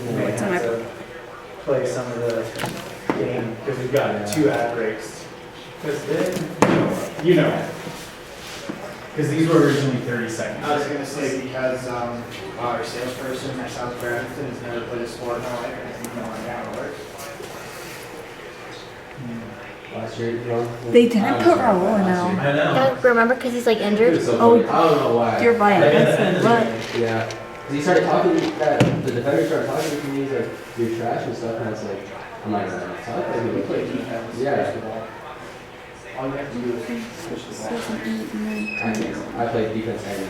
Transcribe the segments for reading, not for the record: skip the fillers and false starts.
We may have to play some of the game because we've got 2 ad breaks. Because then, because these were originally 30 seconds. I was going to say because our salesperson at South Evanston has never played a sport in her life and doesn't know how it works. Last year, They didn't put Raul in now. I know. Yeah, remember, because he's like injured. So Oh, funny. I don't know why. You're right. What? Yeah. 'Cause he started talking, the defender started talking to me, he's like, you're trash and stuff, and I was like, I'm not gonna talk to We him. play defense, Yeah. push the ball. All you have to do is push the ball. I played defense and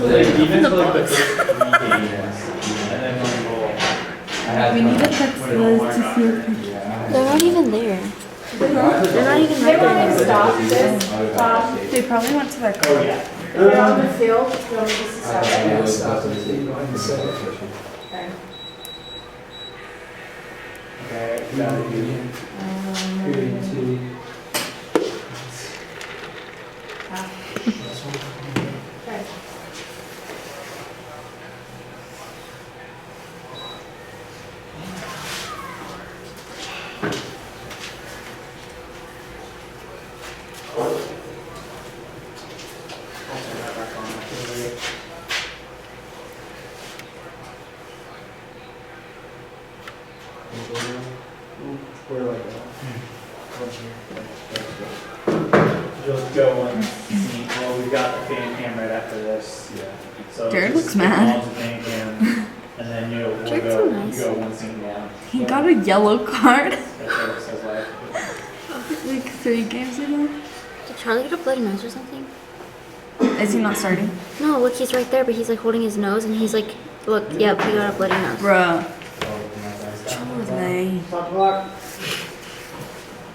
So they defense for like the first 3 games, and then when we roll. We need to text Liz to see if Yeah. They're not even there. They're not even They right want there. to stop this. they probably went to their car. Oh yeah. If they're on the field, they'll need to stop. Okay, you gotta do. I'll turn that back on after we- Where do I go? Just go and see. Well, we've got the fan cam right after this. Yeah. So Jared just looks stick mad. them all to fan cam, and then we'll Jared's go. so nice. You go 1 scene down. He got a yellow card. That's what it says live. Like 3 games ago. Did Charlie get a bloody nose or something? Is he not starting? No, look, he's right there, but he's like holding his nose, and he's like, look, yep, he got a bloody nose. Bruh. Charlie. Stop clock.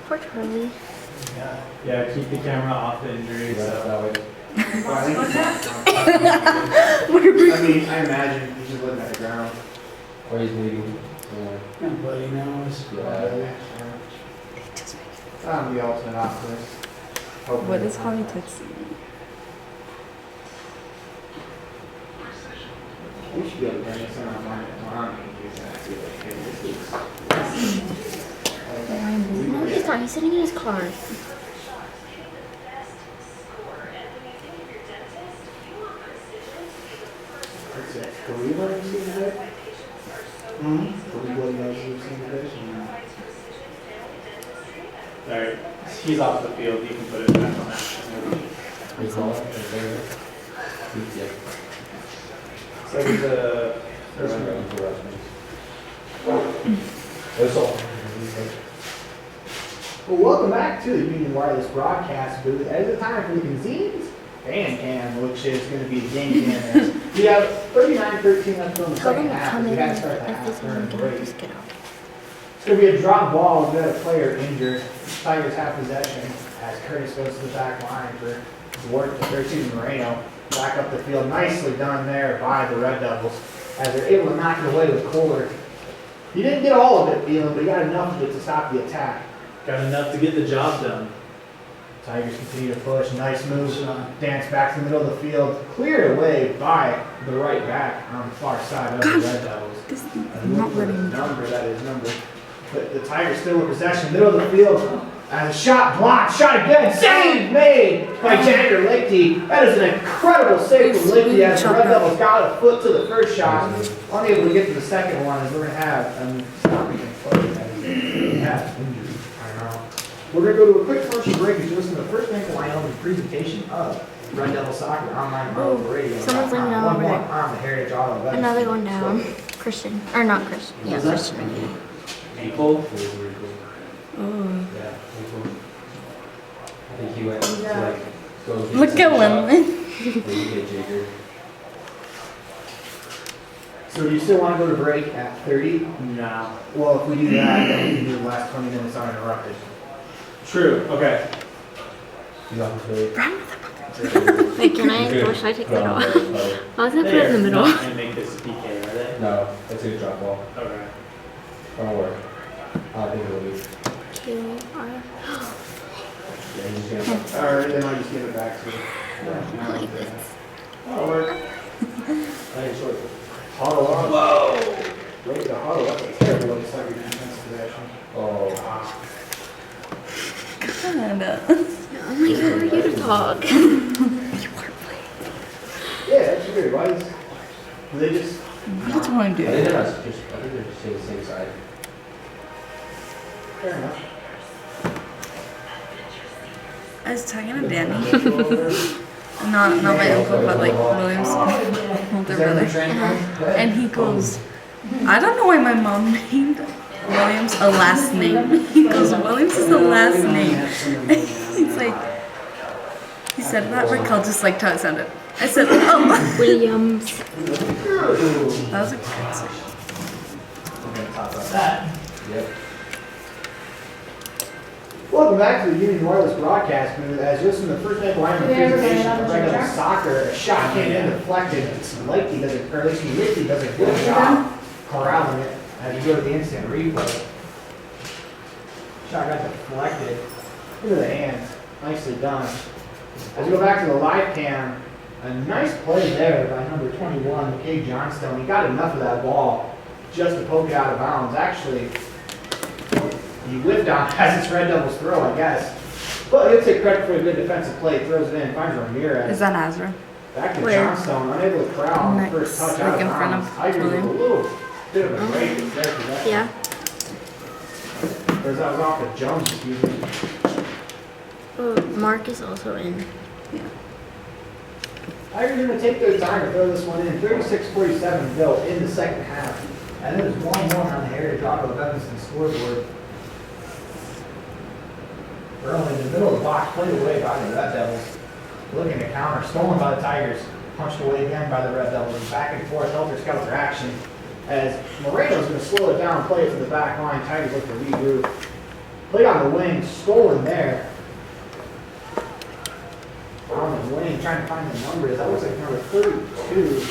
Poor Charlie. Yeah, keep the camera off the injury. So. I mean, I imagine he's just looking at the ground. Or he's bleeding. Yeah. Bloody nose. Yeah. I'm the ultimate optimist. What is Holly texting me? We should be able to bring this in our mind tomorrow and use that too. Like, hey, this is- No, he's not. He's sitting in his car. What's it? Three bloody noses today? Three bloody noses today? Alright, he's off the field. You can put it back on that. Recall. Yeah. So the That's all. Well, welcome back to the Union Wireless broadcast booth. At the time for the Conzines fan cam, which is going to be the game cam. We have 39-13 left on the Tell second them to half. come We in got to and start the if half there's during anyone the gonna break. just get out. It's going to be a drop ball. We've got a player injured. Tigers have possession as Curtis goes to the back line for his work to 13 Moreno. Back up the field. Nicely done there by the Red Devils as they're able to knock it away with Kohler. He didn't get all of it, Phelan, but he got enough of it to stop the attack. got enough to get the job done. Tigers continue to push. Nice move. Dance back to the middle of the field. Cleared away by the right back on the far side of the Red Devils. This is And not look for the letting me. number, that is number. But the Tigers still in possession, middle of the field. As a shot blocked, shot again, save made by Jagger Lakey. That is an incredible save from Lakey as the Red Devils got a foot to the first shot. Unable to get to the second one as we're going to have, stop even close as we have injury. We're going to go to a quick commercial break as you listen to the first Bank of Wyoming presentation of Red Devil Soccer online on the radio. Someone's laying down over there. On the Heritage Auto event. Another one down. Christian. Or not Christian. Yeah, Christian. People. Oh. Yeah. I think he went to like go get Look some at shot. Lindley. Then you get Jagger. So do you still want to go to break at 30? No. Well, if we do that, then we can do the last 20 minutes uninterrupted. True. Okay. He's off the field. Wait, can I? Or should I take that off? I was gonna put it in the middle. Not gonna make this a PK, are they? No, that's a good drop ball. Okay. Don't worry. I think it'll be. QR. Yeah, he's just gonna. Alright, then I'll just give it back to you. Like this. That'll work. I ain't short. Huddle up. hog. Yeah, that's weird. Why is, do they just, What did you want to I think do? they're not just, I think they're just saying the same side. fair enough. I was talking to Danny. Not my uncle, but like William's older Is there brother. a train coming? And he goes, I don't know why my mom named Williams a last name. He goes, Williams is the last name. He's like, he said that, Raquel just liked how it sounded. I said, oh. Williams. That was a good song. We're gonna talk about that. Yep. Welcome back to the Union Wireless broadcast booth. As you listen to the first night line of Have you ever presentation been on of the regular track? soccer, a shot came in deflected. It's Lakey does it, or at least Lakey does a good job corralling it as you go to the instant replay. Shot got deflected. Look at the hands. Nicely done. As we go back to the live cam, a nice play there by number 21, McKay Johnstone. He got enough of that ball just to poke it out of bounds. Actually, he whipped out as it's Red Devils throw, I guess. But he'll take credit for a good defensive play. Throws it in, finds Ramirez. Is that Azra? Back to Where? Johnstone, unable to corral on the Next, first touch like out of in front bounds. of Tigers with a William? little bit of a break in their possession. Yeah. Or that was off of Jones, excuse me. Oh, Mark is also in. Tigers are going to take their time to throw this one in. 36-47 to go in the second half. And there's 1-1 on the Heritage Auto of Evanston scoreboard. Early in the middle of the box, played away by the Red Devils. Looking to counter, stolen by the Tigers. Punched away again by the Red Devils. Back and forth, helter-skelter action. As Moreno's going to slow it down, play it to the back line. Tigers look to regroup. Played on the wing, stolen there. On the wing, trying to find the numbers. That looks like number 32.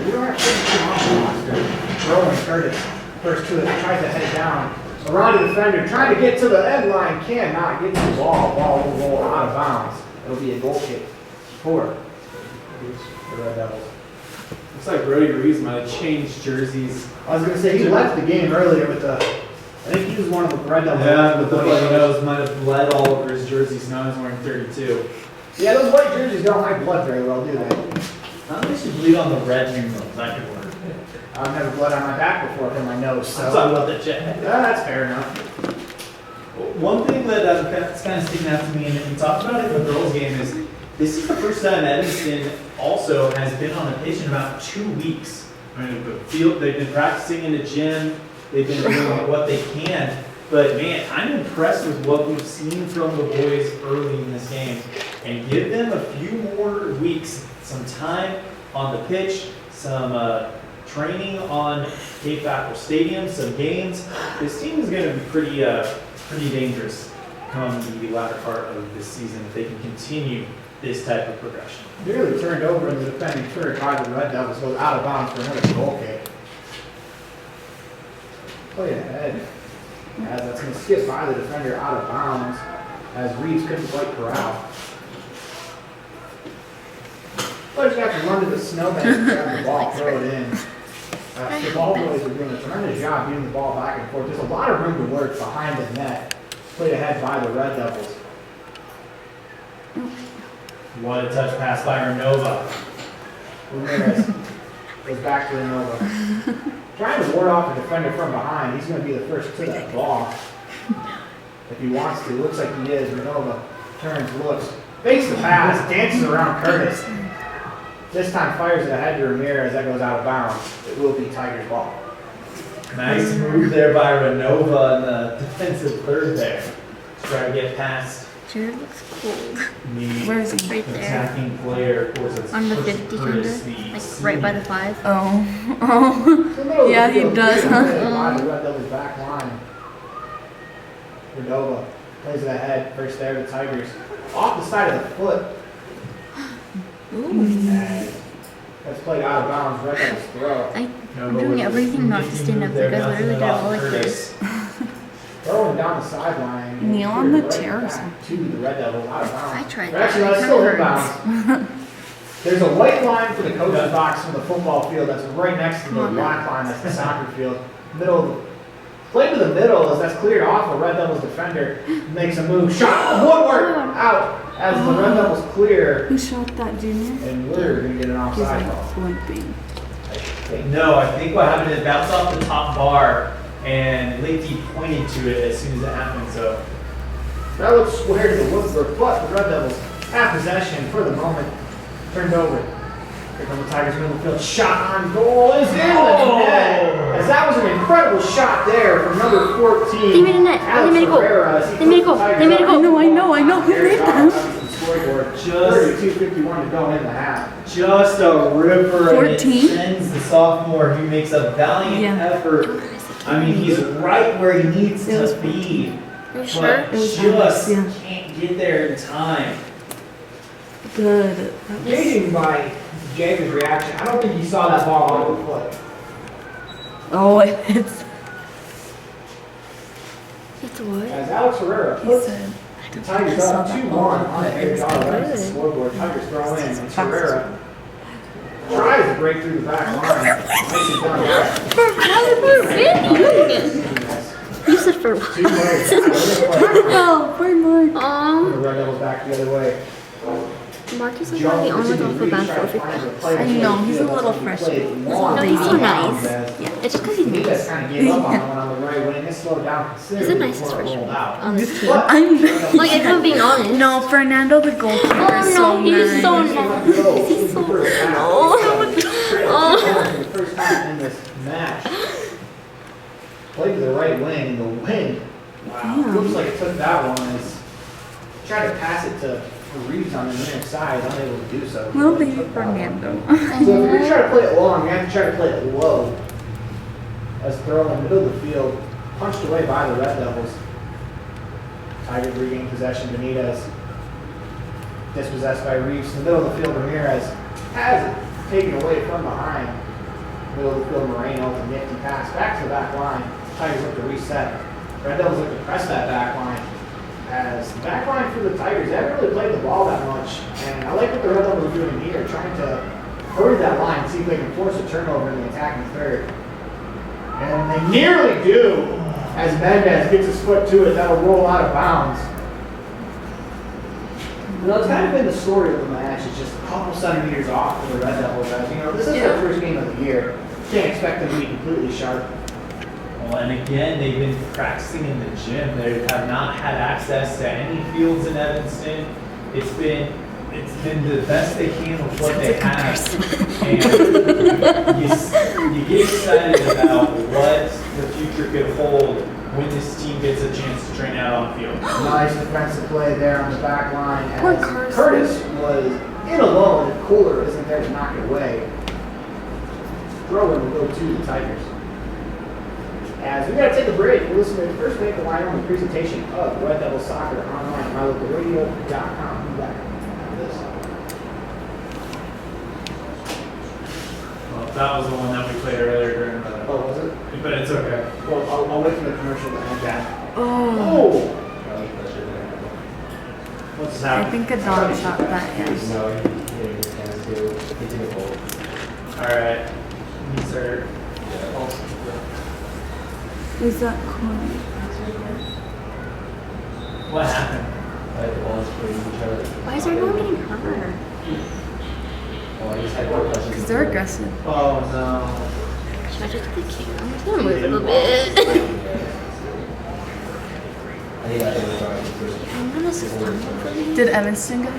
We don't have 32 on the roster. Rowan Curtis, first to it, tries to head down. Around the defender, trying to get to the end line, cannot get to the ball. Ball will roll out of bounds. It'll be a goal kick for the Red Devils. Looks like Brody Reeves might have changed jerseys. I was going to say, he left the game earlier with the, I think he was one of the Red Devils. Yeah, but the bloody nose might have bled all over his jerseys. Now he's wearing 32. Yeah, those white jerseys don't like blood very well, do they? I think they should bleed on the red numerals. That could work. I've never bled on my back before from my nose, so. I'm talking about the jet. Yeah, that's fair enough. One thing that's kind of sticking out to me, and we talked about it in the girls' game, is this is the first time Evanston also has been on a pitch in about 2 weeks. I mean, they've been practicing in the gym, they've been doing what they can, but man, I'm impressed with what we've seen from the boys early in this game. And give them a few more weeks, some time on the pitch, some training on Cape Apple Stadium, some games. This team is going to be pretty dangerous come the latter part of this season if they can continue this type of progression. Nearly turned over in the defending third by the Red Devils, goes out of bounds for another goal kick. Play ahead. As that's going to skip by the defender out of bounds, as Reeves couldn't quite corral. Players got to run to the snowbank, grab the ball, throw it in. The ball boys are doing a tremendous job getting the ball back and forth. There's a lot of room to work behind the net. Played ahead by the Red Devils. What a touch pass by Renova. Ramirez goes back to Renova. Trying to ward off the defender from behind. He's going to be the first to that ball. If he wants to. Looks like he is. Renova turns, looks, fakes the pass, dances around Curtis. This time fires it ahead to Ramirez. That goes out of bounds. It will be Tigers ball. Nice move there by Renova in the defensive third there. Try to get past Jared looks cold. the Where is he? Right there. attacking player. Of course, it's On the Curtis 50 Curtis, tender. the Like right by the 5. Oh. Oh. Yeah, he does, huh? By the Red Devils back line. Renova plays it ahead. First there, the Tigers. Off the side of the foot. And that's played out of bounds. Red Devils throw. I'm doing everything not to stand up because I literally did all like this. Throwing down the sideline. Kneel on the Right chair or back something. To the Red Devils, out of bounds. I tried Or actually, that. that's It still kinda inbounds. There's a white line for the coach's box from the football field that's right next to the Come on now. black line that's the soccer field. Middle of Play to the middle as that's cleared off. A Red Devils defender makes a move. Shot. Woodward out as the Red Devils clear. Who shot that, Junior? And we're going to get an He's offside like call. limping. No, I think what happened is it bounced off the top bar, and Lakey pointed to it as soon as it happened, so. That looks square to Woodward, but the Red Devils have possession for the moment. Turned over. Here come the Tigers middle field. Shot on goal is in the net. As that was an incredible shot there from number 14. They made a net. Alex They made a goal. Herrera, as he They made a puts the goal. Tigers They made a up. goal. I know. Who made that? Scoreboard. Just- 32-51 to go in the half. Just a ripper, and it 14? sends the sophomore who makes a valiant Yeah. effort. I mean, he's right where he needs It was- to be, Are you sure? but It was just Alex, yeah. can't get there in time. Good. That was- Judging by James' reaction, I don't think he saw that ball off the foot. Oh, it's. It's what? As Alex Herrera He puts said. the Tigers I saw up that 2-1 ball, on the but it was $8 good. scoreboard. Tigers throw in, and Fast. Herrera tries to break through the back line. Makes it done right. For winning! You said for what? Two ways. Oh, poor Mark. The Red Devils back the other way. Marcus is probably almost off the bench for 50. I know, he's a little frustrated. No, he's so nice. Yeah, it's just because he's He just nice. kind of gave up on one on the right wing. It slowed down considerably. He's the nicest before it freshman rolled out. on this team. But- I'm. Like, if I'm being honest. No, Fernando, the goalkeeper, Oh is so no, he's nice. so nice. He's so For the first time in this match. Played to the right wing, and the wing, wow, Damn. looks like it took that one as tried to pass it to Reeves on the near side, unable to do so. Little baby Took that one. Fernando. So if you're gonna try to play it long, you have to try to play it low. As throw in the middle of the field, punched away by the Red Devils. Tigers regain possession. Benitez dispossessed by Reeves. In the middle of the field, Ramirez has it taken away from behind. Middle of the field, Moreno with a nifty pass back to the back line. Tigers look to reset. Red Devils look to press that back line. As the back line for the Tigers, they haven't really played the ball that much. And I like what the Red Devils are doing here, trying to hurry that line, see if they can force a turnover in the attacking third. And they nearly do, as Mendez gets his foot to it, that'll roll out of bounds. You know, it's kind of been the story of the match. It's just a couple centimeters off for the Red Devils. As you know, this is their first game of the year. Can't expect them to be completely sharp. Well, and again, they've been practicing in the gym. They have not had access to any fields in Evanston. It's been the best they can with what they have. And you get excited about what the future could hold when this team gets a chance to train out on field. Nice defensive play there on the back line. Poor As Carson. Curtis was in alone, and Kohler isn't there to knock it away. Throw in will go to the Tigers. As we gotta take a break, we'll listen to the first make of Wyoming presentation of Red Devil Soccer online at mylocalradio.com. We'll be back after this. Well, that was the one that we played earlier during the. Oh, was it? But it's okay. Well, I'll wait for the commercial to end that. Oh, Oh! What's I happening? think a dog shot that, yes. No, he hit his hands too. He took a hold. Alright. These are. Is that corner? What happened? Like the balls putting each other. Why is everyone getting hurt? Oh, I just had one question. Because they're aggressive. Oh no. Should I just get the camera? I'm just gonna move it a little bit. I think I was trying to. I'm gonna stop it. Did Evanston go?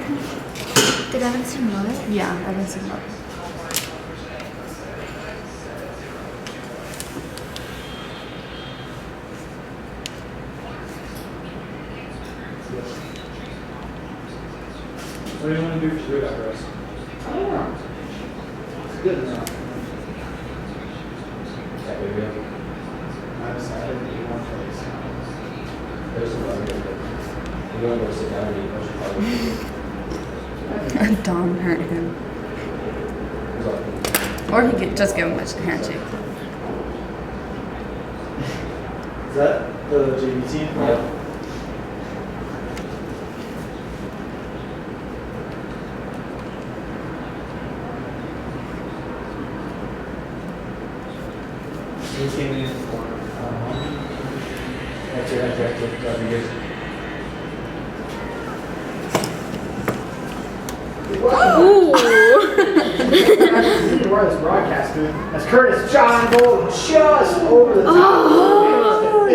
Did Evanston know it? Yeah, Evanston got. What do you want to do for food after us? I don't know. It's good enough. That way, really. I decided that you want to play this. There's some other good. You want to go sit down and eat a bunch of carbohydrates. Don hurt him. There's all- Or he could just give him a handshake. Is that the JV team? Yeah. Who came in for? Ooh. Wireless broadcast booth as Curtis John goal just over the top. Oh.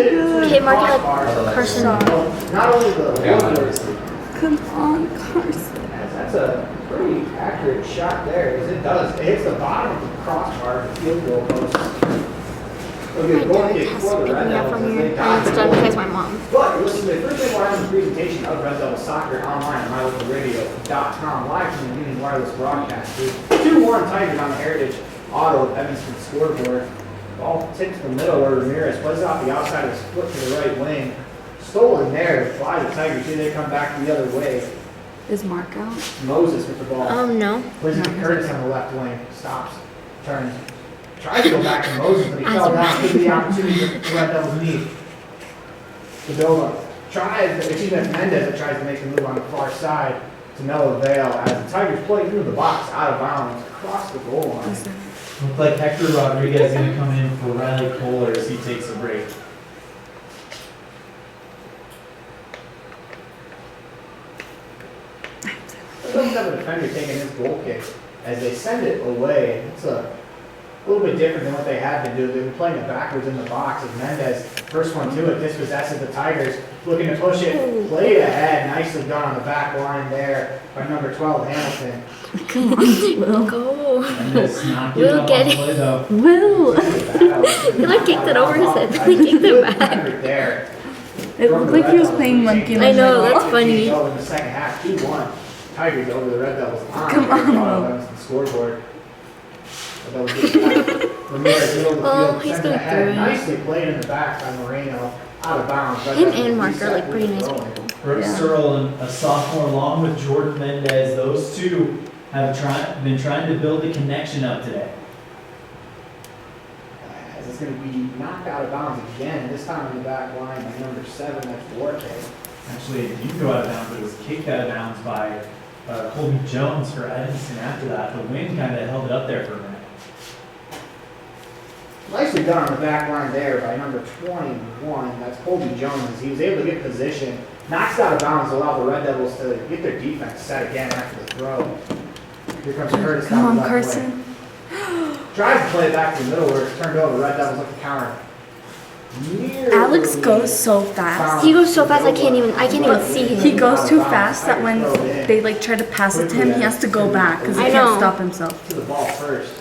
Okay, mark it like Crossbar. Carson. Not only the Come on, Carson. that's a pretty accurate shot there, because it does. It hits the bottom of the crossbar, the field goal post. My dad has to pick me up from here. And it's done because my mom. But listen to the first thing we're having a presentation of Red Devil Soccer online at mylocalradio.com live from the Union Wireless broadcast booth. 2-1 Tigers on the Heritage Auto of Evanston scoreboard. Ball tipped to the middle where Ramirez plays off the outside of his foot to the right wing. Stolen there by the Tigers. Here they come back the other way. Is Mark out? Moses with the ball. No. Plays it to Curtis on the left wing. Stops. Turns. Tries to go back to Moses, but he fell down. Gives the opportunity to Red Devils need. To build up. It's Mendez that tries to make the move on the far side to no avail as the Tigers play through the box out of bounds across the goal line. Looks like Hector Rodriguez is going to come in for Riley Kohler as he takes a break. It doesn't have a defender taking his goal kick as they send it away. It's a little bit different than what they had to do. They've been playing it backwards in the box as Mendez, first one to it, dispossesses the Tigers, looking to push it, played ahead, nicely done on the back line there by number 12, Hamilton. Come on, Will. Go. And it's not giving We'll up get on it. play though. Will. He like kicked it over his head. He kicked it back. There. It looked like he was playing monkey. I know, that's funny. In the second half, 2-1. Tigers over the Red Devils. Come on, Will. Scoreboard. Ramirez middle of the Oh, field, he's sends it going ahead, through it. nicely played in the back by Moreno, out of bounds. Red Him Devils and Mark are reset like pretty with nice the people. throw-in. Brooks Yeah. Searle, and a sophomore, along with Jordan Mendez, those two have been trying to build a connection up today. As it's going to be knocked out of bounds again, this time on the back line by number 7, that's Duarte. Actually, it didn't go out of bounds, but it was kicked out of bounds by Colby Jones for Evanston after that. The wind kind of held it up there for a minute. Nicely done on the back line there by number 21, that's Colby Jones. He was able to get position, knocks it out of bounds, allow the Red Devils to get their defense set again after the throw. Here comes Curtis Come down on, the left Carson. wing. Tries to play it back to the middle where it's turned over. Red Devils look to counter. Nearly Alex goes so fast. He goes so fast I can't even see him. He goes too fast that when they like try to pass it to him, he has to go back because he I can't know. stop himself. to the ball first.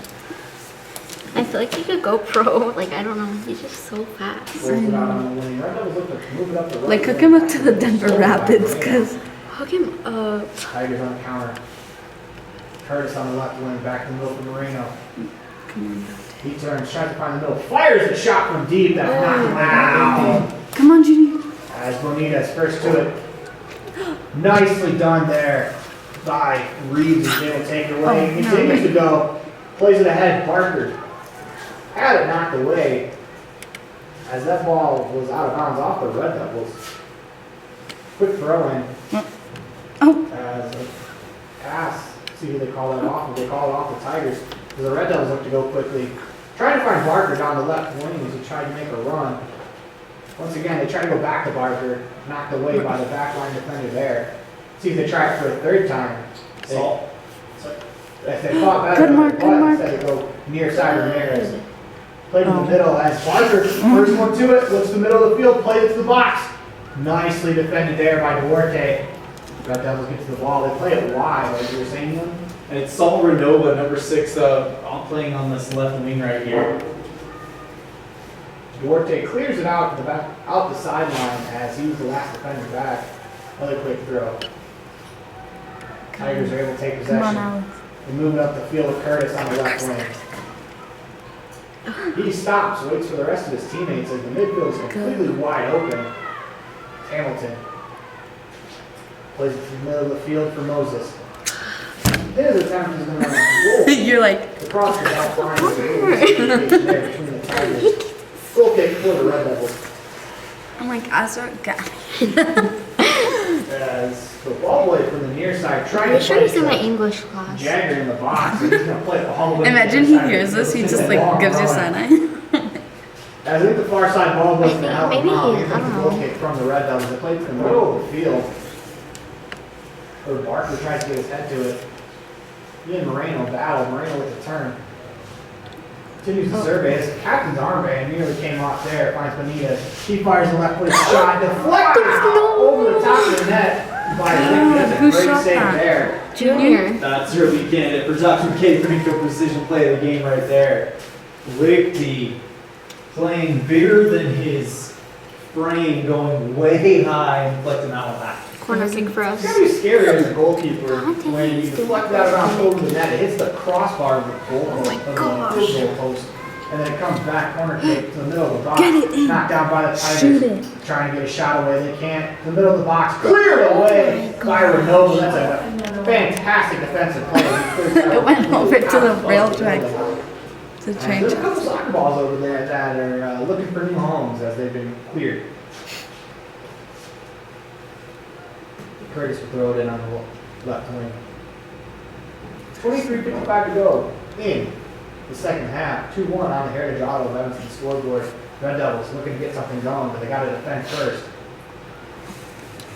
I feel like he could go pro. Like, I don't know. He's just so fast. Rolls it out on the wing. Red Devils look to move it up the right Like hook wing. him up to the Denver Rapids because Hook him up. Tigers on the counter. Curtis on the left wing, back to the middle for Moreno. He turns, tries to find the middle, fires a shot from deep that's knocked him out. come on, Junior. As Bonita's first to it. Nicely done there by Reeves. He's able to take it away. Oh, He no. continues to go. Plays it ahead. Barker had it knocked away as that ball was out of bounds off the Red Devils. Quick throw in. Oh, As a pass. See who they call that off. If they call it off the Tigers. Because the Red Devils look to go quickly. Trying to find Barker down the left wing as he tried to make a run. Once again, they try to go back to Barker. Knocked away by the backline defender there. See if they try it for a third time. Salt. If they fought better, Good mark, but good mark. instead they go near side Ramirez. Played in the middle as Barker, first one to it, looks to the middle of the field, played it to the box. Nicely defended there by Duarte. Red Devils get to the ball, they play it wide, like you were saying, Ian. And it's Saul Renova, number 6, playing on this left wing right here. Duarte clears it out to the back, out the sideline as he was the last defender back. Another quick throw. Tigers are able to take come on, possession. Alex. They move it up the field with Curtis on the left wing. He stops, waits for the rest of his teammates as the midfield is completely wide open. Hamilton plays it to the middle of the field for Moses. His attempt is going to roll You're like, across the back line of the there between the Tigers. Goal kick for the Red Devils. I'm like, Azra, guy. As the ball boy from the near side trying Are to you sure play he's in my to English class? Jagger in the box, and he's going to play the whole way. Imagine he hears this, he just like gives you side eye. As I think the far side ball goes to the hell of a Maybe, mound. I Here's don't the know. goal kick from the Red Devils. They played to the middle of the field. Or Barker tries to get his head to it. He and Moreno battle. Moreno with the turn. Continues the survey. His captain's armband nearly came off there. Finds Benitez. He fires the left-footed shot. Deflected over the top of the net by Nick. That's a Who great shot save that? there. Junior. That's really candidate for Dr. K bringing a precision play of the game right there. Lichty playing bigger than his frame, going way high and deflecting that one back. Corner kick for us. It's gonna be scary as a goalkeeper God damn, when you he's doing deflect that around it. over the net. It hits the crossbar of the goal Oh my of the gosh. field goal post, and then it comes back corner kick to the middle of the box. Get it in. Knocked down by the Shoot Tigers. it. Trying to get a shot away, they can't. The middle of the box cleared away Oh by Renova. That's a fantastic defensive play. It went over to the rail track to change There's a it. couple soccer balls over there that are looking for new homes as they've been cleared. Curtis will throw it in on the left wing. 23:55 to go in the second half. 2-1 on the Heritage Auto of Evanston scoreboard. Red Devils looking to get something going, but they got to defend first.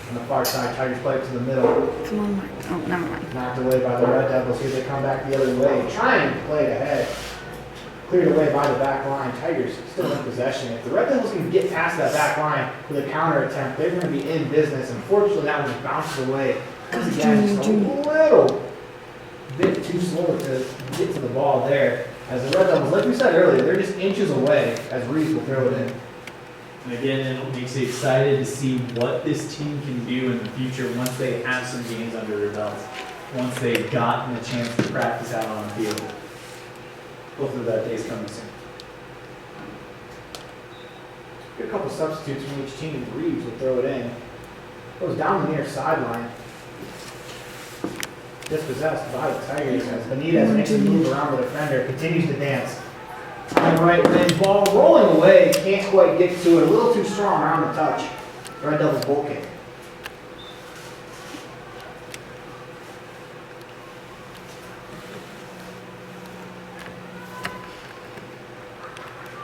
On the far side, Tigers play it to the middle. Come on, Mark. Oh, never mind. Knocked away by the Red Devils. Here they come back the other way, trying to play it ahead. Cleared away by the back line. Tigers still in possession. If the Red Devils can get past that back line with a counter attempt, they're going to be in business. Unfortunately, that one just bounces away. Once again, just a little bit too slow to get to the ball there. As the Red Devils, like we said earlier, they're just inches away as Reeves will throw it in. And again, it makes you excited to see what this team can do in the future once they have some games under their belts. Once they've gotten a chance to practice out on the field. Hopefully that day's coming soon. Get a couple substitutes from each team. Reeves will throw it in. Goes down the near sideline. Dispossessed by the Tigers as Benitez makes a move around the defender. Continues to dance. On the right wing, ball rolling away. Can't quite get to it. A little too strong around the touch. Red Devils goal kick.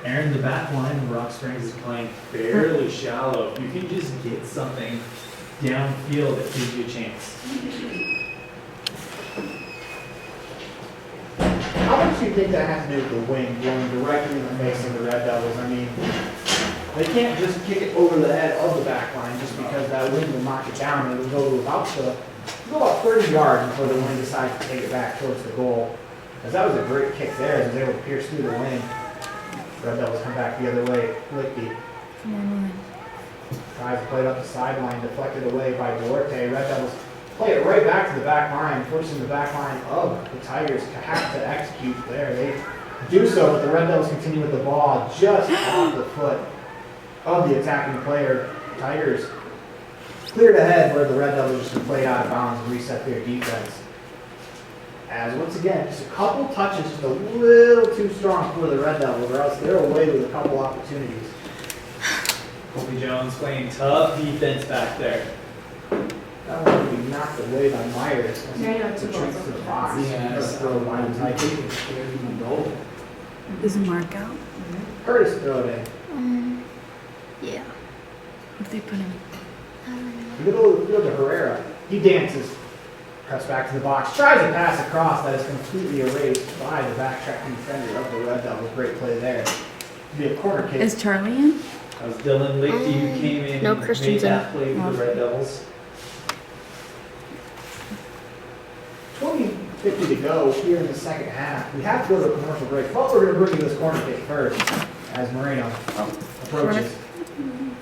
Aaron, the back line of Rock Springs is playing fairly shallow. If you can just get something downfield that gives you a chance. How much do you think that has to do with the wing going directly in the face of the Red Devils? I mean, they can't just kick it over the head of the back line just because that wing will knock it down. It will go about 30 yards before the wing decides to take it back towards the goal. As that was a great kick there, as it was able to pierce through the wing. Red Devils come back the other way. Lichty Come on, tries to play it up the sideline, deflected away by Duarte. Red Devils play it right back to the back line, forcing the back line of the Tigers to have to execute there. They do so, but the Red Devils continue with the ball just off the foot of the attacking player. Tigers cleared ahead where the Red Devils just played out of bounds and reset their defense. As once again, just a couple touches, just a little too strong for the Red Devils, or else they're away with a couple opportunities. Colby Jones playing tough defense back there. That one will be knocked away by Myers as he Yeah, retreats to the box. Yes. Throw by the Tigers. man. Is Mark out? Curtis throw it Yeah. If they put him. in. Middle of the field to Herrera. He dances. Cuts back to the box. Tries to pass across. That is completely erased by the backtracking defender of the Red Devils. Great play there. It'll be a corner kick. Is Charlie in? That was Dylan Lichty who came in No, and made Christensen. that play for the Red Devils. 20:50 to go here in the second half. We have to go to a commercial break, but we're going to bring you this corner kick first as Moreno approaches.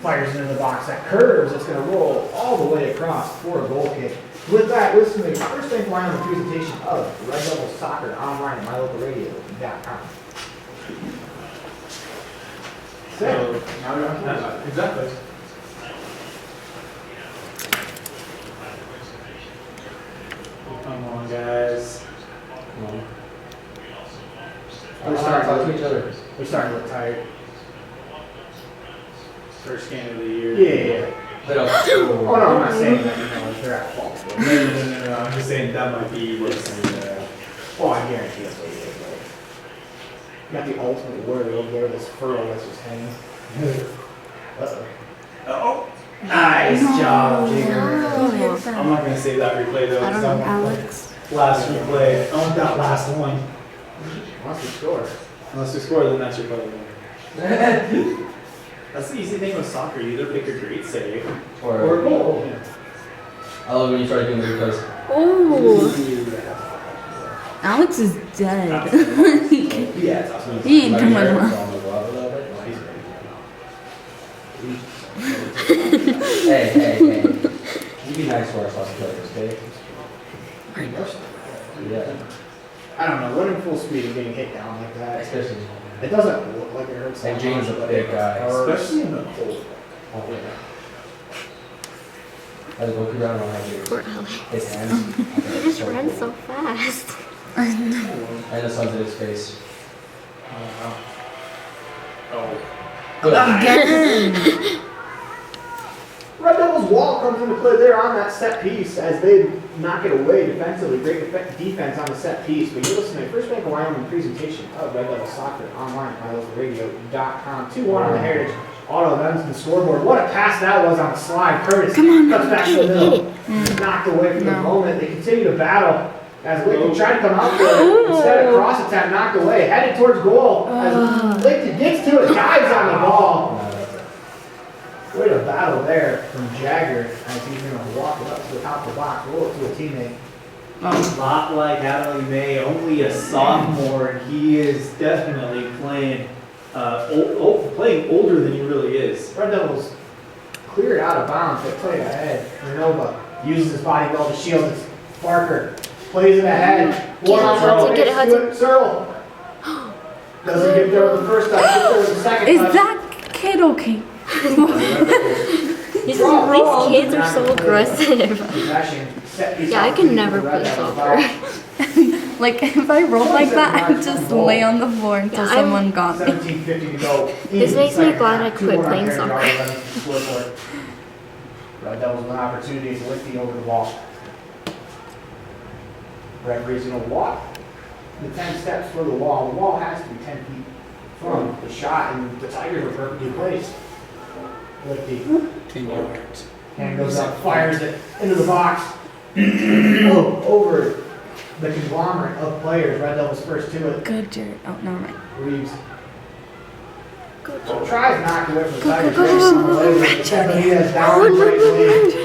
Fires into the box. That curves. It's going to roll all the way across for a goal kick. With that, listen to the first thing line of the presentation of Red Devils Soccer online at mylocalradio.com. So, now we're on to Exactly. Come on, guys. We're starting to talk to each other. We're starting to look tired. First game of the year. Yeah. But, Oh, no, I'm not saying that, they're at fault. No. I'm just saying that might be this. Oh, I guarantee that's what it is. got the ultimate word over there, this furrow that's just hanging. Uh-oh. Oh, nice job, Jager. Oh. I'm not gonna save that replay though. I 'cause don't know, want Alex. the last replay. I want that last one. Wants to score. Unless you score, then that's your play. That's the easy thing with soccer. You either pick a great save or a Or goal. Yeah. I love when you start doing the replays. Oh. Alex is dead. Yeah, it's awesome. He ain't coming Like, along. Hey. You be nice for us, us players, okay? Yeah, I don't know, running full speed and getting hit down like that, especially. it doesn't look like it hurts. And that James much, a but big it guy. hurts. Especially in the cold. As a goalkeeper, I don't know how to do Poor Alex. his hands. He just ran so fast. And the sun's in his face. Oh. Again. Red Devils' wall comes into play there on that set piece as they knock it away defensively. Great defense on the set piece. But you're listening to First Bank of Wyoming presentation of Red Devil Soccer online at mylocalradio.com. 2-1 on the Heritage Auto Evanston scoreboard. What a pass that was on the slide. Curtis cuts back to the middle. Knocked away from the moment. They continue to battle as Lichty tried to come out there. Instead of cross attack, knocked away. Headed towards goal as Lichty gets to it, dives on the ball. Way to battle there from Jagger as he's going to walk it up to the top of the box, roll it to a teammate. A lot like Adley May, only a sophomore, and he is definitely playing playing older than he really is. Red Devils clear it out of bounds. They play it ahead. Renova uses his body well to shield it. Barker plays it ahead. Get it, Hudson, get it, Hudson. Searle doesn't get there with the first touch, gets there with the second Is touch. that kid okay? These kids are so aggressive. Yeah, I can never play soccer. Like, if I roll like that, I'd just lay on the floor until Yeah, someone got me. 17:50 to go. This makes me glad I quit playing soccer. Red Devils with an opportunity to lift the over the ball. Referee's going to walk the 10 steps for the wall. The wall has to be 10 feet from the shot, and the Tigers are perfectly placed. Lifty. 10 yards. Hand goes up, fires it into the box. Over the conglomerate of players. Red Devils first to it. Good, Jared. Oh, never mind. Reeves. Tries to knock away from the Tigers. He has down right wing.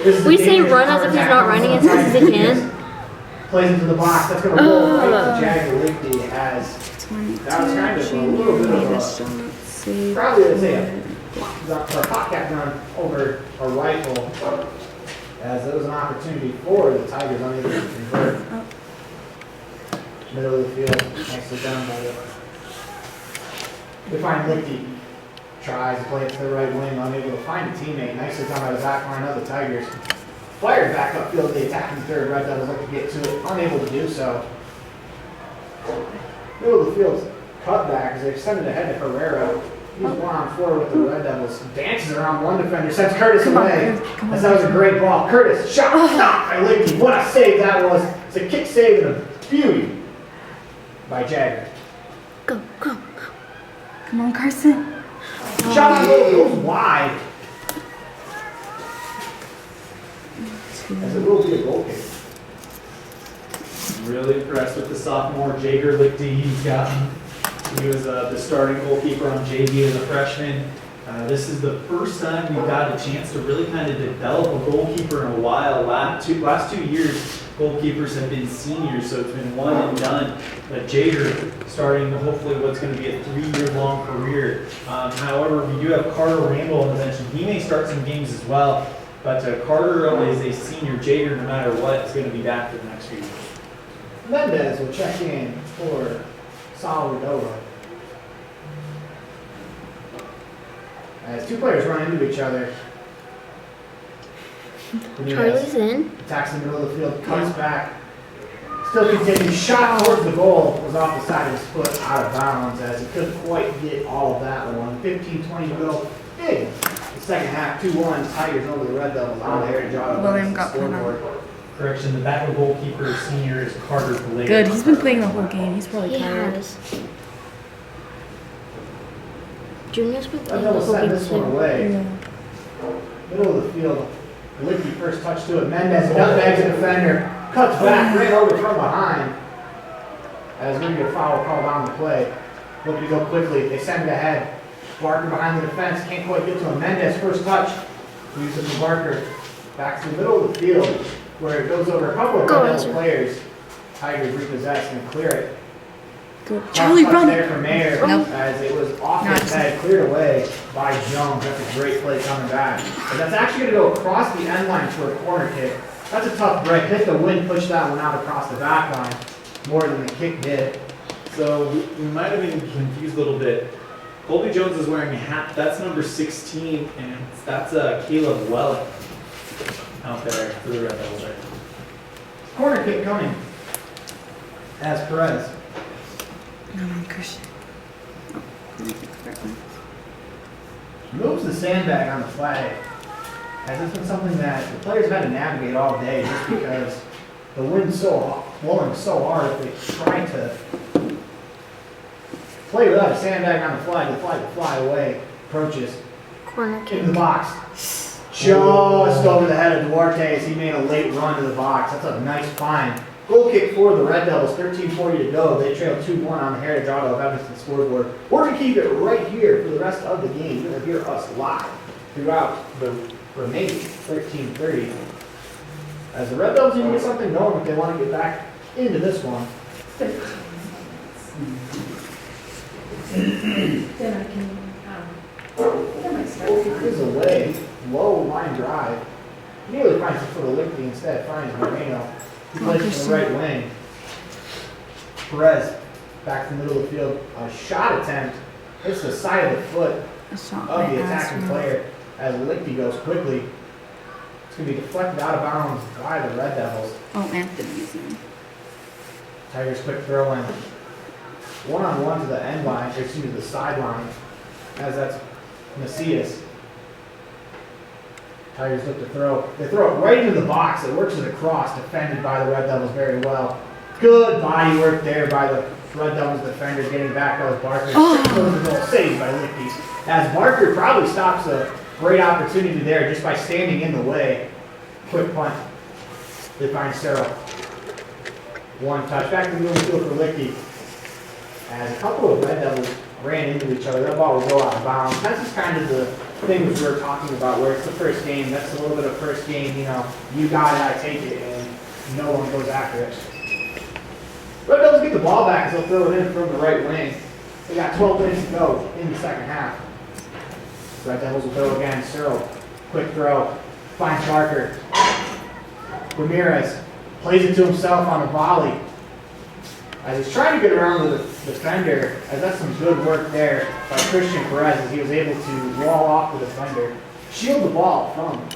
This is a We say dangerous run as if he's not running as fast as he can. Plays into the box. That's going to roll right to Jagger. Lichty has. That was kind of a little bit of a. Probably I'd say a hot cap run over a rifle. As there was an opportunity for the Tigers unable to convert. Middle of the field, nicely done by the. We find Lichty tries to play it to the right wing, unable to find a teammate. Nicely done by the back line of the Tigers. Fired back upfield, the attacking third. Red Devils look to get to it, unable to do so. Middle of the field's cut back as they extended ahead to Herrera. He's 1-on-4 with the Red Devils. Dances around one defender, sends Curtis away. As that was a great ball. Curtis shot, stopped by Lichty. What a save that was. It's a kick save and a beauty by Jagger. Go. Come on, Carson. Shot on goal goes wide. As it will be a goal kick. Really impressed with the sophomore Jager Lichty he's gotten. He was the starting goalkeeper on JV as a freshman. This is the first time we've got a chance to really kind of develop a goalkeeper in a while. Last two years, goalkeepers have been seniors, so it's been one and done. But Jager starting hopefully what's going to be a 3-year-long career. However, we do have Carter Randall on the bench, and he may start some games as well. But Carter is a senior. Jager, no matter what, is going to be back for the next few years. Mendez will check in for Salvador. As two players run into each other. Charlie's in. Attacks in the middle of the field, cuts back. Still continues, shot towards the goal, was off the side of his foot, out of bounds, as he couldn't quite get all of that one. 15-20 to go. Big. The second half, 2-1, Tigers over the Red Devils on the Heritage Auto. William got put Correction, the backup goalkeeper senior is Carter Blair. Good. He's been playing the whole game. He's probably He tired. has. Juniors with Red Devils send this one away. Yeah. Middle of the field. Licky first touch to it. Mendez nutmegs a defender. Cuts back, ran over from behind. As we get a foul called on the play. Looking to go quickly. They send it ahead. Barker behind the defense. Can't quite get to him. Mendez first touch. Use it for Barker. Back to the middle of the field where it goes over a couple of Red Devil players. Tigers repossess and clear it. Good. Charlie, run! There for Mayer Nope. as it was off Not his head, cleared away by Jones. That's a great play coming back. But that's actually going to go across the end line for a corner kick. That's a tough break. Hit the wind, push that one out across the back line more than the kick did. So we might have been confused a little bit. Colby Jones is wearing a hat. That's number 16, and that's Caleb Welling out there for the Red Devils. Right? Corner kick coming as Perez. No, I'm Christian. Moves the sandbag on the flag. As it's been something that the players have had to navigate all day just because the wind's so blowing so hard. If they try to play without a sandbag on the flag will fly away. Approaches Corner into kick. the box. Just over the head of Duarte as he made a late run to the box. That's a nice find. Goal kick for the Red Devils, 13:40 to go. They trail 2-1 on the Heritage Auto of Evanston scoreboard. We're going to keep it right here for the rest of the game. You're going to hear us live throughout the remaining 13:30. As the Red Devils need to get something going if they want to get back into this one. Then I can, I might start. Is away, low line drive. Nearly finds it for the Lichty instead, finds Moreno. He plays to the right wing. Perez back to the middle of the field. A shot attempt. Hits the side of the foot I shot of my the ass, attacking man. player as Lichty goes quickly. It's going to be deflected out of bounds by the Red Devils. Oh, Anthony's in. Tigers quick throw in. One-on-one to the end line, or excuse me, the sideline, as that's Macias. Tigers look to throw. They throw it right into the box. It works as a cross, defended by the Red Devils very well. Good body work there by the Red Devils defender, getting back as Barker. Oh. Saved by Lichty. As Barker probably stops a great opportunity there just by standing in the way. Quick punt. They find Searle. One touch. Back to the middle of the field for Lichty. As a couple of Red Devils ran into each other, that ball would go out of bounds. That's just kind of the things we were talking about, where it's the first game. That's a little bit of first game, you know, you got it, I take it, and no one goes after it. Red Devils get the ball back as they'll throw it in from the right wing. They got 12 minutes to go in the second half. Red Devils will throw again. Searle, quick throw, finds Barker. Ramirez plays it to himself on a volley. As he's trying to get around the defender, as that's some good work there by Christian Perez as he was able to wall off the defender, shield the ball from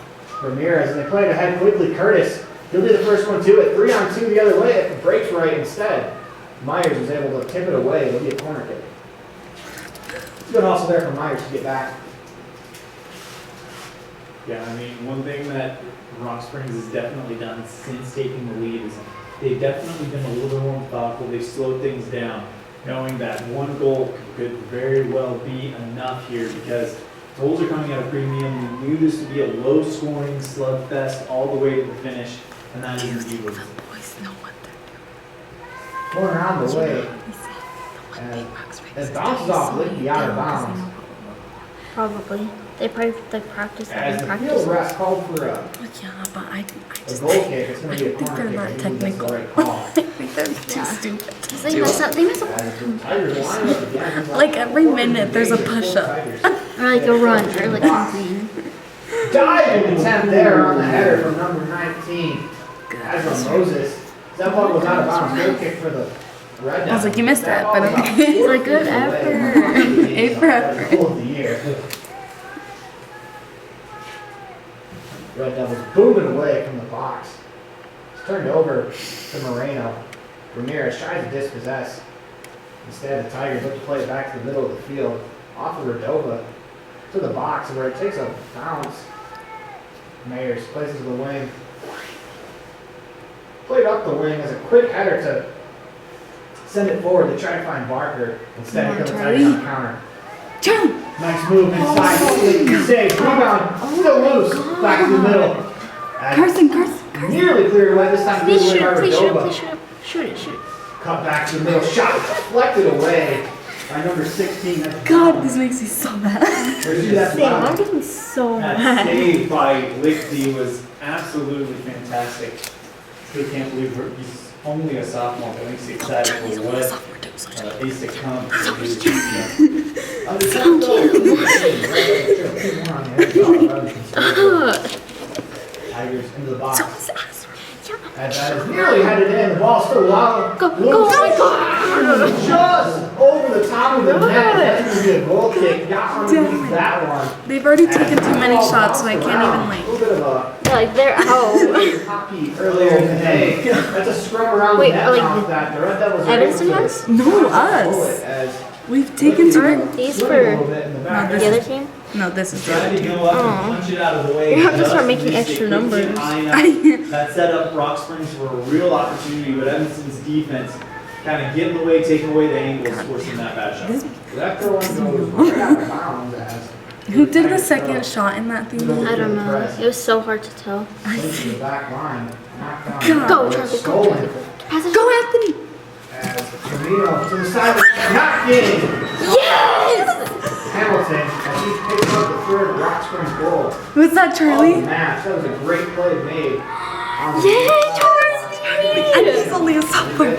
Ramirez, and they play it ahead quickly. Curtis, he'll be the first one to it. 3-on-2 the other way, if it breaks right instead. Myers was able to tip it away. It'll be a corner kick. Good hustle there from Myers to get back. Yeah, I mean, one thing that Rock Springs has definitely done since taking the lead is they've definitely been a little bit more thoughtful. They've slowed things down, knowing that one goal could very well be enough here because goals are coming at a premium. We knew this to be a low-scoring slugfest all the way to the finish, and that is indeed what it is. Boys know what they're doing. Going around the way, He said the one and big box race. it bounces off Lichty out of bounds. Probably. They probably like practice that As in the field practice. ref called for a Yeah, but I just goal kick, it's going to be a think corner they're kick. not I think that's the technical. right call. I think they're too Yeah. stupid. They mess up. They mess up. As the Tigers line up again, Like, every minute there's a push-up. Or like a run or like something. Diving attempt there on the header from number 19. As Moses. That ball was out of bounds. Goal kick for the Red Devils. I was like, you missed that, but ball was okay. about 4 It's like, good feet away. effort. A for effort. Goal of the year. Red Devils booming away from the box. It's turned over to Moreno. Ramirez tries to dispossess. Instead, the Tigers look to play it back to the middle of the field. Off of Redova to the box where it takes a bounce. Mayers places the wing. Played up the wing as a quick header to send it forward to try to find Barker. Instead, it comes Tigers on the counter. Jump! Nice move inside. Save. Rebound. Still loose. Back to the middle. Carson. Nearly cleared away. This time Please cleared shoot away it, by please shoot it, Redova. please shoot it. Shoot it, shoot it. Cut back to the middle. Shot deflected away by number 16. That's God, this makes me so mad. That's Man, I'm bottom. getting so That mad. save by Lichty was absolutely fantastic. Still can't believe he's only a sophomore, but makes me excited for what is to come. Tigers into the box. And that is nearly headed in. The ball still wild. Go, Just over the top of the net. That's going to be a goal kick. Got underneath that one. They've already taken too many shots, so I can't even A little bit of a Yeah, like they're out. hockey earlier in the day. That's a scrum around Wait, the net like off that. The Red Devils are Evanston able to has? No, pass the us. bullet as We've taken too many. Aren't these swing a for little bit in the back. the other team? No, this is Try to go up and punch it out of the way. You have to Just start making at least extra they couldn't get numbers. high enough. That set up Rock Springs for a real opportunity, but Evanston's defense kind of get in the way, taking away the angles, forcing that bad shot. That throw one goes right out of bounds as Who did the second shot in that thing? I don't know. It was so hard to tell. into the back line. Knocked down. Go, Charlie, go, Stolen. Charlie. Pass it. Go, Anthony! As Camino to the side, not in. Yes! Hamilton, as he picks up the third Rock Springs goal. Was that Off Charlie? the match. That was a great play made. On the Yay, inside. Charlie! And he's only a sophomore.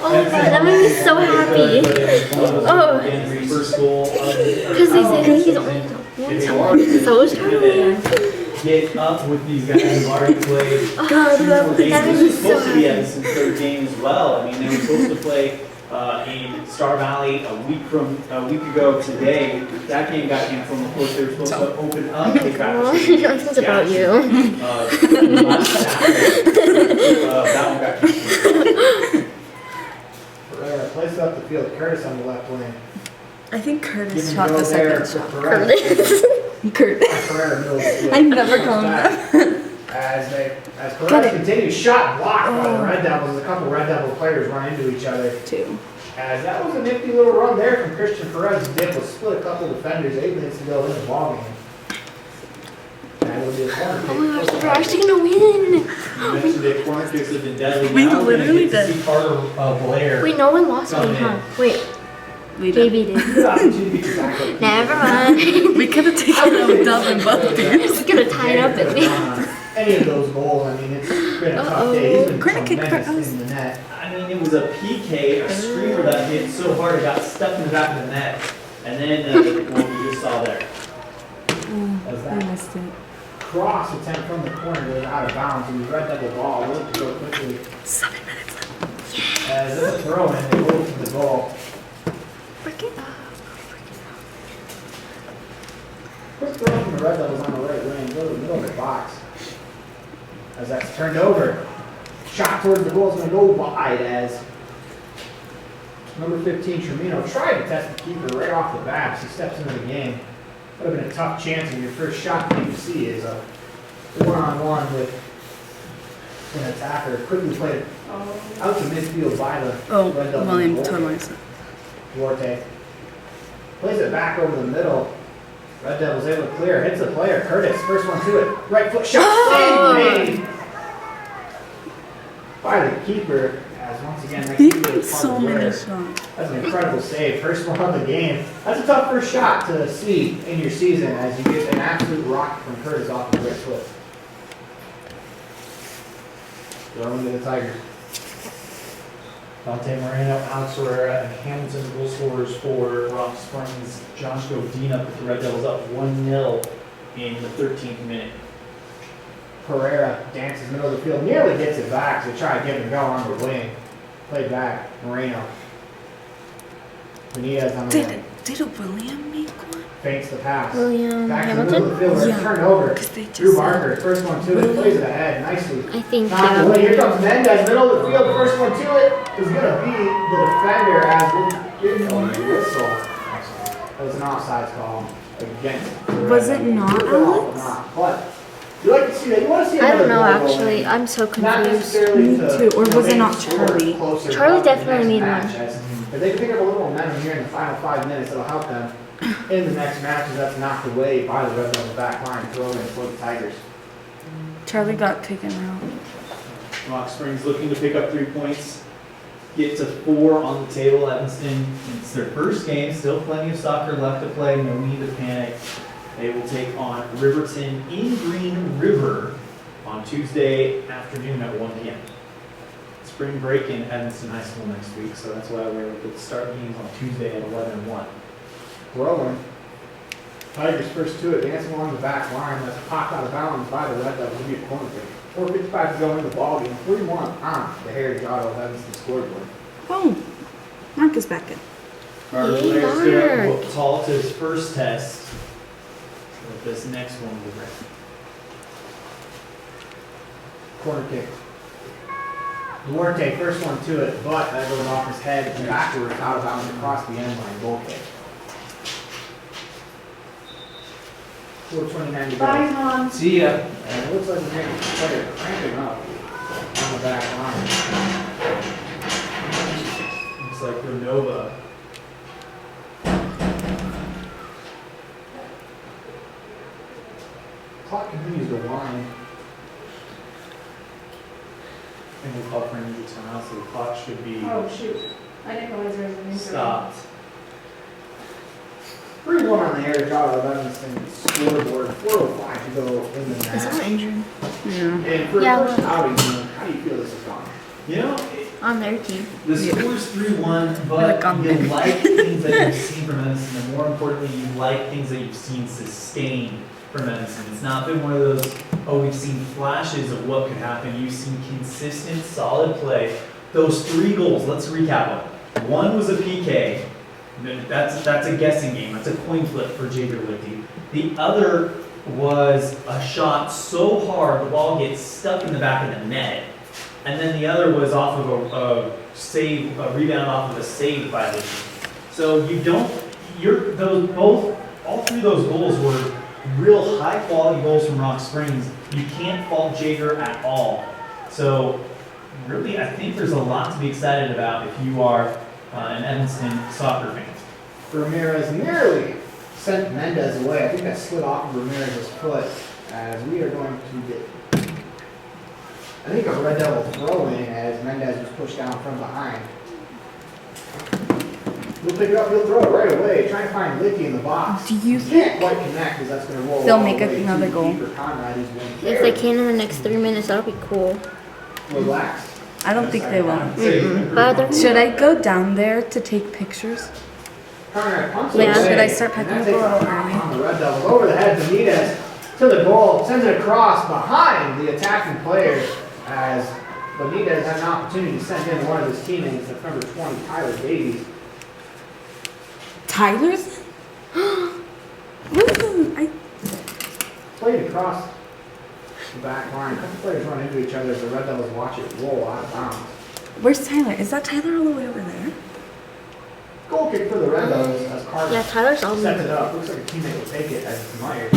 Oh my god, that made me so happy. Oh. First goal. Because they say he's only one time. So is Charlie. Get up with these guys who've already played. God, that This made was me so supposed to be happy. Evanston's third game as well. I mean, they were supposed to play in Star Valley a week ago today. That game got canceled. Of course, they were supposed to open up. They got It's about you. last Saturday. That one got canceled. Place up the field, Curtis on the left wing. I think Curtis Give him shot go the there second for shot. Curtis. Curtis. Pereira middle of the field. I never call him that. As Got Pereira it. continues, shot blocked by the Oh. Red Devils. A couple Red Devil players run into each other. Two. As that was a nifty little run there from Christian Perez. Dip was split a couple defenders, 8 minutes to go in the ballgame. And it'll be a corner kick. Oh my gosh, they're actually gonna win. You mentioned it. Corner kicks have been deadly. We Now we're gonna literally get to did. see Carter Blair. Wait, no one lost me, huh? Wait, We did. JB did. Good opportunity to back up. Never mind. We could have taken a dub in both games. He's gonna tie it up at me. Any of those goals, I mean, it's been a tough day. He's been Corner kick for tremendous us. in the net. I mean, it was a PK, a screamer that hit so hard it got stuck in the back of the net. And then what we just saw there. As I that missed it. cross attempt from the corner goes out of bounds, and the Red Devil ball will go quickly. 7 minutes left. As it's a throw in, they move to the goal. Break it up. Quick throw from the Red Devils on the right wing, go to the middle of the box. As that's turned over. Shot towards the goal is going to go wide as number 15, Tremino, tried to test the keeper right off the bat as he steps into the game. Would have been a tough chance, and your first shot that you see is a one-on-one with an attacker. Quickly played out to midfield by the Oh, Red Devils William goal. totally missed it. Duarte plays it back over the middle. Red Devils able to clear, hits the player. Curtis, first one to it. Right foot shot, save made by the keeper. As once again, that He keeper made is so on the many player. shots. That's an incredible save. First one of the game. That's a tough first shot to see in your season as you get an absolute rocket from Curtis off the right foot. Going to the Tigers. Dante Moreno, Alex Herrera, and Hamilton goal scorers for Rock Springs. Josh Godina put the Red Devils up 1-0 in the 13th minute. Pereira dances middle of the field, nearly gets it back to try to get him going on the wing. Played back, Moreno. Benitez on the wing. Did William make one? Fakes the pass. William Back to the middle of the Hamilton? field, Yeah. turn over. Because they just Drew Barker, first one to it, plays it ahead nicely. I think, Knocked away. Here comes Mendez, middle of the field. The first one to it is going to be the defender as we'll give him a whistle. That was an offsides call against. the Red Was it Devils. not, Good call, Alex? not. But you like to see that. You want to see I another don't know goal actually. going. I'm so Not confused. necessarily Me to, too. Or you know, was it make not the score Charlie? closer Charlie up to the definitely next need one. match, if they can pick up a little momentum here in the final 5 minutes, it'll help them in the next matches. That's knocked away by the Red Devils back line, throwing in for the Tigers. Charlie got taken out. Rock Springs looking to pick up 3 points, get to 4 on the table. Evanston, it's their first game, still plenty of soccer left to play, no need to panic. They will take on Riverton in Green River on Tuesday afternoon at 1 p.m. Spring break in Evanston High School next week, so that's why we're able to start games on Tuesday at 11 and 1. Throwing. Tigers first two advancing along the back line. That's popped out of bounds by the Red Devils. It'll be a corner kick. 4:55 to go in the ballgame. 3-1 on the Heritage Auto Evanston scoreboard. Oh, Mark is back in. Mark Hey, Blair stood up and Mark. put tall to his first test. But this next one will be great. Corner kick. Duarte, first one to it, but that goes off his head and backwards out of bounds across the end line. Goal kick. 4:29 to go. Bye, Tom. See ya. And it looks like the next player cramping up on the back line. Looks like Renova. Clock continues to wind. And we'll call for an injury timeout, so the clock should be Oh, shoot. I didn't realize there was an injury. stopped. 3-1 on the Heritage Auto Evanston scoreboard. 4:05 to go in the Is match. someone injured? Yeah. And for Yeah, a first well- outing, how do you feel this is gone? You know, On their team. the score's 3-1, but Like on you there. like things that you've seen from Evanston, and more importantly, you like things that you've seen sustained from Evanston. It's not been one of those, oh, we've seen flashes of what could happen. You've seen consistent, solid play. Those 3 goals, let's recap them. One was a PK. That's a guessing game. That's a coin flip for Jager Lichty. The other was a shot so hard the ball gets stuck in the back of the net. And then the other was off of a save, a rebound off of a save by Lichty. So all 3 of those goals were real high quality goals from Rock Springs. You can't fault Jager at all. So really, I think there's a lot to be excited about if you are an Evanston soccer fan. Ramirez nearly sent Mendez away. I think that slid off of Ramirez's foot as we are going to get, I think, a Red Devil throw in as Mendez was pushed down from behind. He'll pick it up, he'll throw it right away, trying to find Licky in the box. Do you Can't quite connect because that's going to roll They'll all make the way another to goal. keeper Conrad, who's been If they very can in the next 3 minutes, that'll be cool. relaxed. I don't think they will. But they're Should I go down there to take pictures? Conrad pumps Yeah. it away, Should I start and packing that takes up a little a knock early? on the Red Devils over the head. Benitez to the goal, sends it across behind the attacking players as Benitez had an opportunity to send in one of his teammates, the number 20, Tyler Davies. Tyler's? Woo! Played across the back line. A couple players run into each other as the Red Devils watch it roll out of bounds. Where's Tyler? Is that Tyler all the way over there? Goal kick for the Red Devils as Carter Yeah, Tyler's on sets it me. up. Looks like a teammate will take it as it's Myers.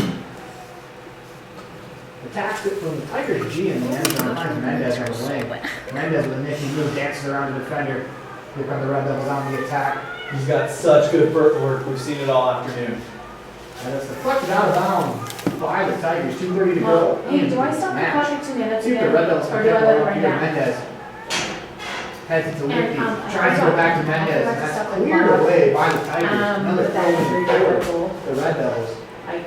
Attacks it from the Tigers G in the end zone. Finds Mendez on the wing. Mendez with a nifty move dances around the defender. Here come the Red Devils on the attack. He's got such good footwork. We've seen it all afternoon. And it's deflected out of bounds by the Tigers. 2:30 to go. Well, hey, in do I stop the match. clock at 2 minutes See if the again? Red Devils Or can do I get let it one run here. down? Mendez heads it to And, Lichty. I Tries to go thought- back to I Mendez, forgot and to that's stop the cleared clock. away by the Tigers. Another That throw in was for cool. the Red Devils. I-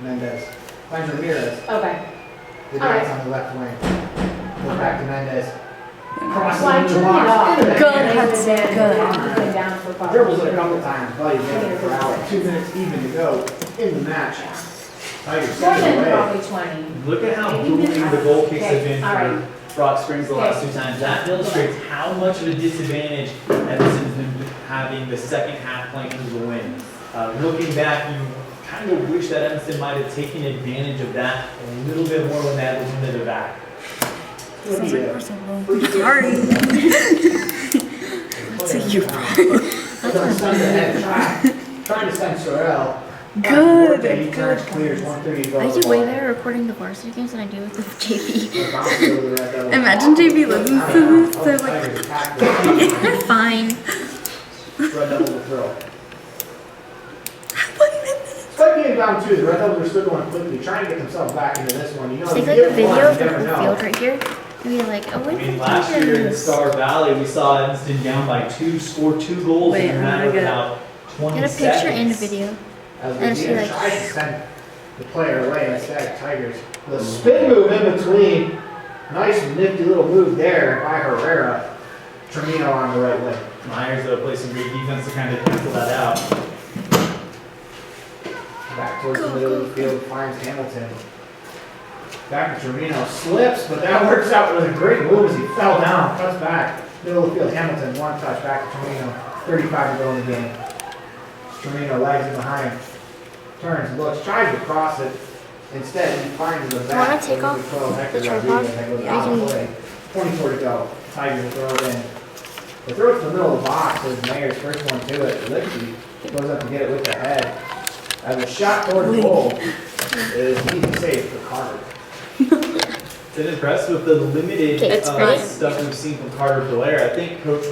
Mendez finds Ramirez. Okay. The All right. guys on the left wing. Goes back to Mendez. Crosses Well, I into the turned it box. off. Into the Good, net. Hudson, good. Come down for five. Dribbles it a couple times, but he gets it for out. 2 minutes even to go in the match. Tigers More send it than away. probably 20. Look at how Maybe booming the goal kicks have Okay, been all right. for Rock Springs the last 2 times. That illustrates how much of a disadvantage Evanston's been having the second half playing through the wind. Looking back, you kind of wish that Evanston might have taken advantage of that a little bit more when they had the wind at their back. Sounds like personal. Sorry. To you. Trying to send Sorrell. Good, He turns, good. clears, 130 to go. I do way better recording the varsity games than I do with the JV. Imagine JV listens to this. They're like, Tigers attack the They're fine. Red Devils will throw. Slight game down two. The Red Devils are still going quickly, trying to get themselves back into this one. You know, Take you like get a video one, of you the never whole know. field right here. And be like, oh, I wait, mean, last year in Star Valley, we saw Evanston down by 2, scored 2 goals Wait, in a I'm matter of gonna about 20 Get a seconds. picture and a video. As And the she, DM like- tries to send the player away instead, Tigers. The spin move in between. Nice nifty little move there by Herrera. Termino on the right wing. Myers, though, plays some great defense to kind of cancel that out. Back towards the middle of the field, finds Hamilton. Back to Termino, slips, but that works out. It was a great move as he fell down, cuts back. Middle of the field, Hamilton, one touch, back to Termino. 35 to go in the game. Termino lags in behind. Turns, looks, tries to cross it. Instead, he finds the back. Wanna take off the tripod? Yeah, I can- 24 to go. Tigers throw it in. They throw it to the middle of the box as Mayer's first one to it. Licky goes up to get it with the head. As a shot toward the goal is an easy save for Carter. Been impressed with the limited Okay, it's great. stuff we've seen from Carter Blair. I think Coach